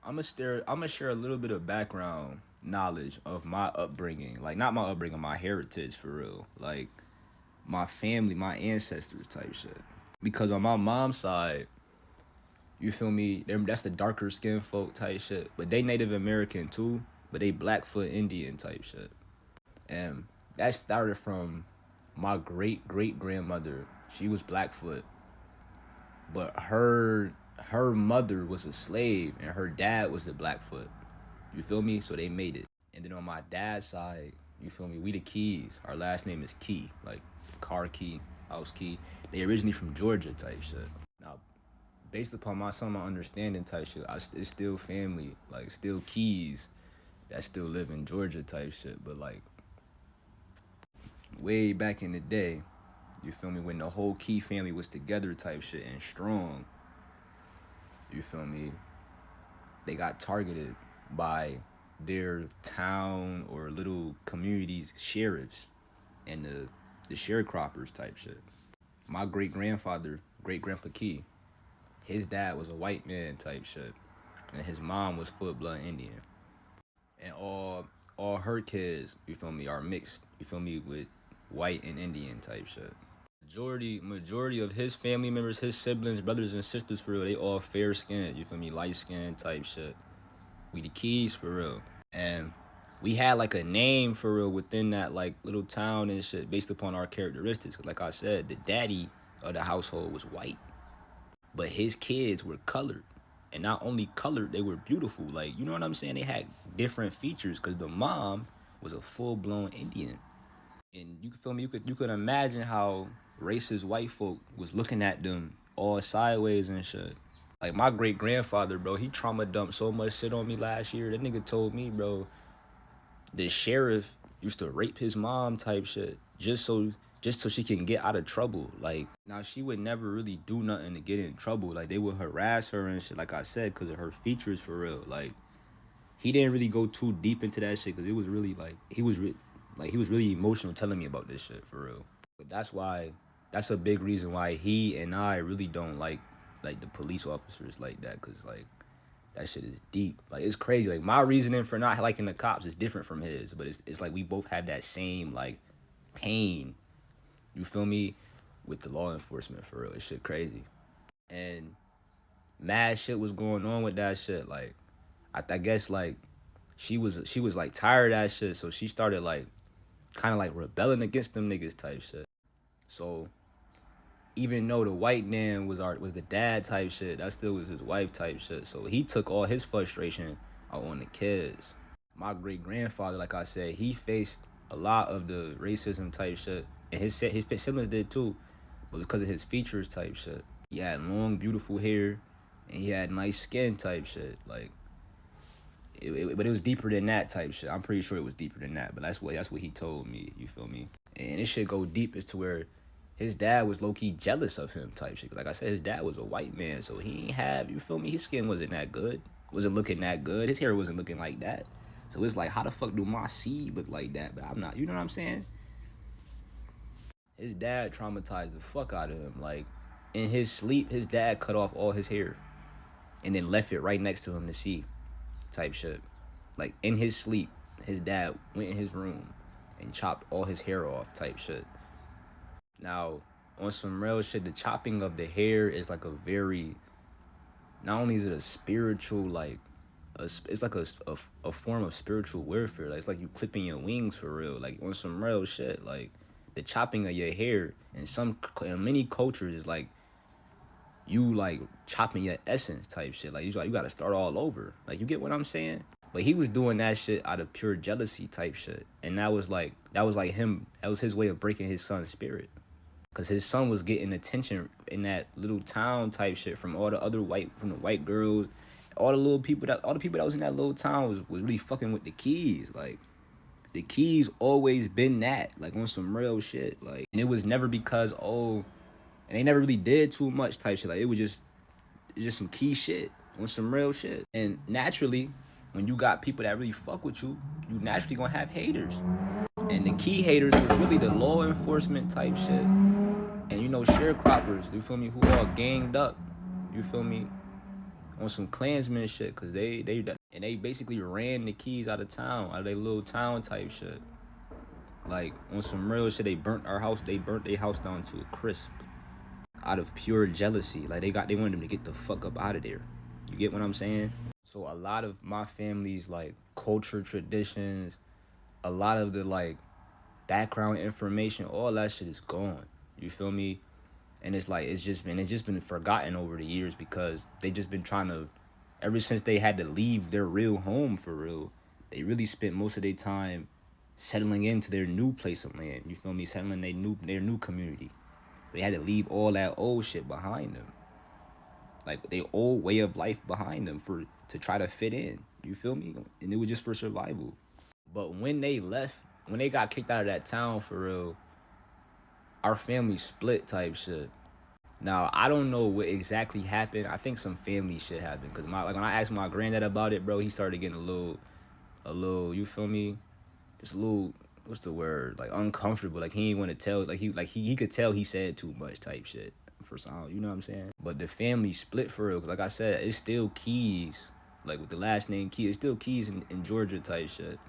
I'm gonna share a little bit of background knowledge of my upbringing, like not my upbringing, my heritage for real, like my family, my ancestors type shit. Because on my mom's side, you feel me? That's the darker skin folk type shit, but they Native American too, but they Blackfoot Indian type shit, and that started from my great great grandmother. She was Blackfoot, but her mother was a slave and her dad was a Blackfoot. You feel me? So they made it. And then on my dad's side, you feel me? We the Keys. Our last name is Key, like car key, house key. They originally from Georgia type shit. Now, based upon my understanding type shit, it's still family, like still Keys that still live in Georgia type shit. But like way back in the day, you feel me? When the whole Key family was together type shit and strong, you feel me? They got targeted by their town or little communities sheriffs and the sharecroppers type shit. My great grandfather, great grandpa Key, his dad was a white man type shit, and his mom was full blood Indian, and all her kids, you feel me, are mixed. You feel me, with white and Indian type shit. Majority of his family members, his siblings, brothers and sisters for real, they all fair skinned. You feel me, light skinned type shit. We the Keys for real. And we had like a name for real within that like little town and shit based upon our characteristics. Like I said, the daddy of the household was white, but his kids were colored. And not only colored, they were beautiful. Like, you know what I'm saying? They had different features because the mom was a full blown Indian. And you feel me? You could imagine how racist white folk was looking at them all sideways and shit. Like my great grandfather, bro, he trauma dumped so much shit on me last year. That nigga told me, bro, the sheriff used to rape his mom type shit just so she can get out of trouble. Like, now she would never really do nothing to get in trouble. Like, they would harass her and shit, like I said, because of her features for real. Like, he didn't really go too deep into that shit because it was really like he was really emotional telling me about this shit for real. But that's a big reason why he and I really don't like the police officers like that, because like that shit is deep. Like, it's crazy. Like, my reasoning for not liking the cops is different from his, but it's like we both have that same like pain. You feel me? With the law enforcement for real. It's shit crazy. And mad shit was going on with that shit. Like, I guess like she was like tired of that shit, so she started like kind of like rebelling against them niggas type shit. So even though the white man was the dad type shit, that still was his wife type shit. So he took all his frustration out on the kids. My great grandfather, like I said, he faced a lot of the racism type shit, and his siblings did too, but because of his features type shit. He had long, beautiful hair, and he had nice skin type shit. Like, but it was deeper than that type shit. I'm pretty sure it was deeper than that, but that's what he told me. You feel me? And this shit go deep as to where his dad was low key jealous of him type shit. Like I said, his dad was a white man, so he ain't have, you feel me? His skin wasn't that good, wasn't looking that good. His hair wasn't looking like that. So it's like, how the fuck do my seed look like that? But I'm not. You know what I'm saying? His dad traumatized the fuck out of him. Like, in his sleep, his dad cut off all his hair and then left it right next to him to see type shit. Like, in his sleep, his dad went in his room and chopped all his hair off type shit. Now, on some real shit, the chopping of the hair is like a very, not only is it a spiritual, like, it's like a form of spiritual warfare. Like, it's like you clipping your wings for real. Like, on some real shit, like, the chopping of your hair in many cultures is like you like chopping your essence type shit. Like, you gotta start all over. Like, you get what I'm saying? But he was doing that shit out of pure jealousy type shit, and that was his way of breaking his son's spirit. Cause his son was getting attention in that little town type shit from all the other from the white girls, all the people that was in that little town was really fucking with the Keys. Like, the Keys always been that, like, on some real shit. Like, and it was never because and they never really did too much type shit. Like, it's just some key shit on some real shit. And naturally, when you got people that really fuck with you, you naturally gonna have haters. And the key haters was really the law enforcement type shit. And, sharecroppers, you feel me, who all ganged up, you feel me, on some Klansman shit, cause they basically ran the keys out of town, out of their little town type shit. Like on some real shit, they burnt our house. They burnt their house down to a crisp, out of pure jealousy. Like they wanted them to get the fuck up out of there. You get what I'm saying? So a lot of my family's like culture, traditions, a lot of the like background information, all that shit is gone. You feel me? And it's like it's just been forgotten over the years because they just been trying to, ever since they had to leave their real home for real, they really spent most of their time settling into their new place of land. You feel me? Settling their new community. They had to leave all that old shit behind them, like their old way of life behind them to try to fit in. You feel me? And it was just for survival. But when they left, when they got kicked out of that town for real, our family split type shit. Now I don't know what exactly happened. I think some family shit happened because when I asked my granddad about it, bro, he started getting a little. You feel me? Just a little. What's the word? Like uncomfortable. Like he didn't want to tell. He could tell he said too much type shit for some. You know what I'm saying? But the family split for real. Cause like I said, it's still Keys. Like with the last name Keys, it's still Keys in Georgia type shit.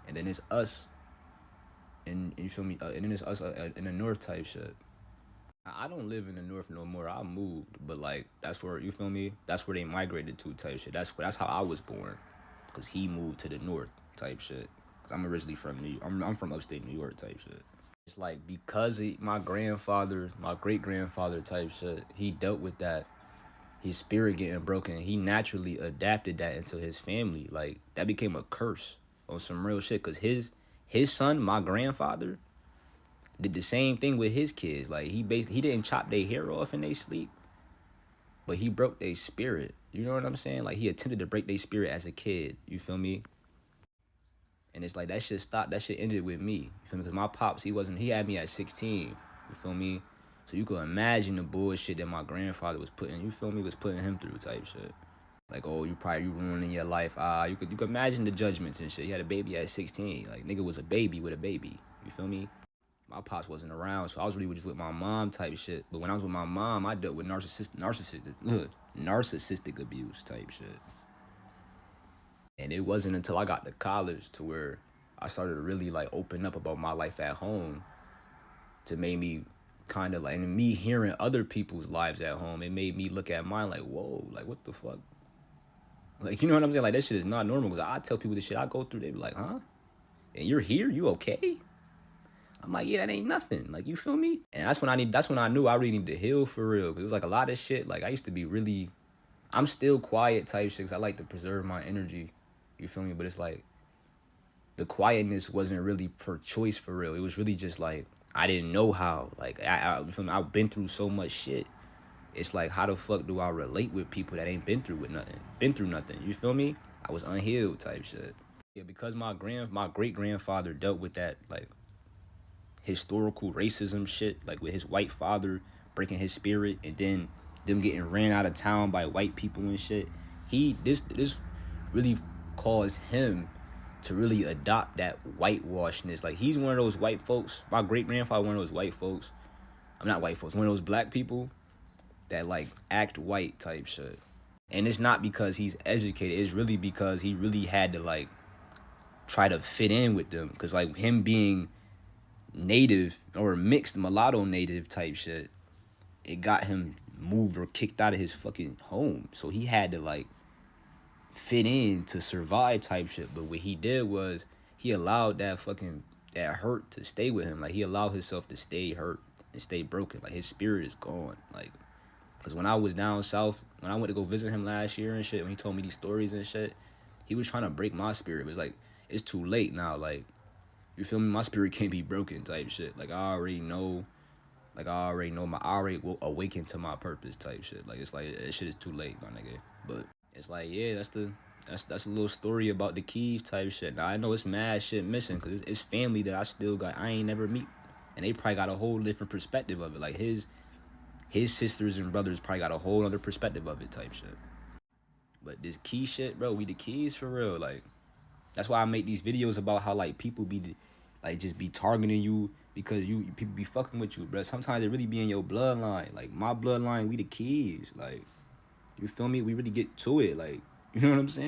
And then it's us. And you feel me? And then it's us in the north type shit. I don't live in the north no more. I moved, but like that's where you feel me. That's where they migrated to type shit. That's how I was born, cause he moved to the north type shit. Cause I'm originally from New York. I'm from upstate New York type shit. It's like because my great grandfather type shit, he dealt with that. His spirit getting broken. He naturally adapted that into his family. Like that became a curse on some real shit. Cause his son, my grandfather, did the same thing with his kids. Like he didn't chop their hair off in their sleep, but he broke their spirit. You know what I'm saying? Like he attempted to break their spirit as a kid. You feel me? And it's like that shit stopped. That shit ended with me. You feel me? Because my pops, he had me at 16. You feel me? So you can imagine the bullshit that my grandfather was putting. You feel me? Was putting him through type shit. Like, oh, you ruining your life. You could imagine the judgments and shit. You had a baby at 16. Like nigga was a baby with a baby. You feel me? My pops wasn't around, so I was really just with my mom type shit. But when I was with my mom, I dealt with narcissistic abuse type shit. And it wasn't until I got to college to where I started to really like open up about my life at home, to make me kind of like, and me hearing other people's lives at home, it made me look at mine like, whoa, like what the fuck? Like, you know what I'm saying? Like that shit is not normal. Cause I tell people the shit I go through, they be like, huh? And you're here? You okay? I'm like, yeah, that ain't nothing. Like, you feel me? And that's when I knew I really need to heal for real. Cause it was like a lot of shit. Like I used to be really, I'm still quiet type shit. Cause I like to preserve my energy. You feel me? But it's like the quietness wasn't really per choice for real. It was really just like, I didn't know how. Like I've been through so much shit. It's like, how the fuck do I relate with people that ain't been through nothing? You feel me? I was unhealed type shit. Yeah, because my great grandfather dealt with that like historical racism shit, like with his white father breaking his spirit, and then them getting ran out of town by white people and shit. This really caused him to really adopt that whitewashness. Like he's one of those white folks. My great grandfather, one of those white folks. I'm not white folks. One of those black people that like act white type shit. And it's not because he's educated. It's really because he really had to like try to fit in with them. Cause like him being native or mixed mulatto native type shit, it got him moved or kicked out of his fucking home. So he had to like fit in to survive type shit. But what he did was he allowed that hurt to stay with him. Like he allowed himself to stay hurt and stay broken. Like his spirit is gone. Like, cause when I was down south, when I went to go visit him last year and shit, when he told me these stories and shit, he was trying to break my spirit. But it's like, it's too late now. Like, you feel me? My spirit can't be broken type shit. Like I already know I already awakened to my purpose type shit. Like it's like that shit is too late, my nigga. But it's like, yeah, that's a little story about the Keys type shit. Now I know it's mad shit missing because it's family that I still got. I ain't never meet, and they probably got a whole different perspective of it. Like his sisters and brothers probably got a whole other perspective of it type shit. But this Key shit, bro, we the Keys for real. Like that's why I make these videos about how like people be like just be targeting you because people be fucking with you, bro. Sometimes it really be in your bloodline. Like my bloodline, we the Keys. Like You feel me? We really get to it, like, you know what I'm saying?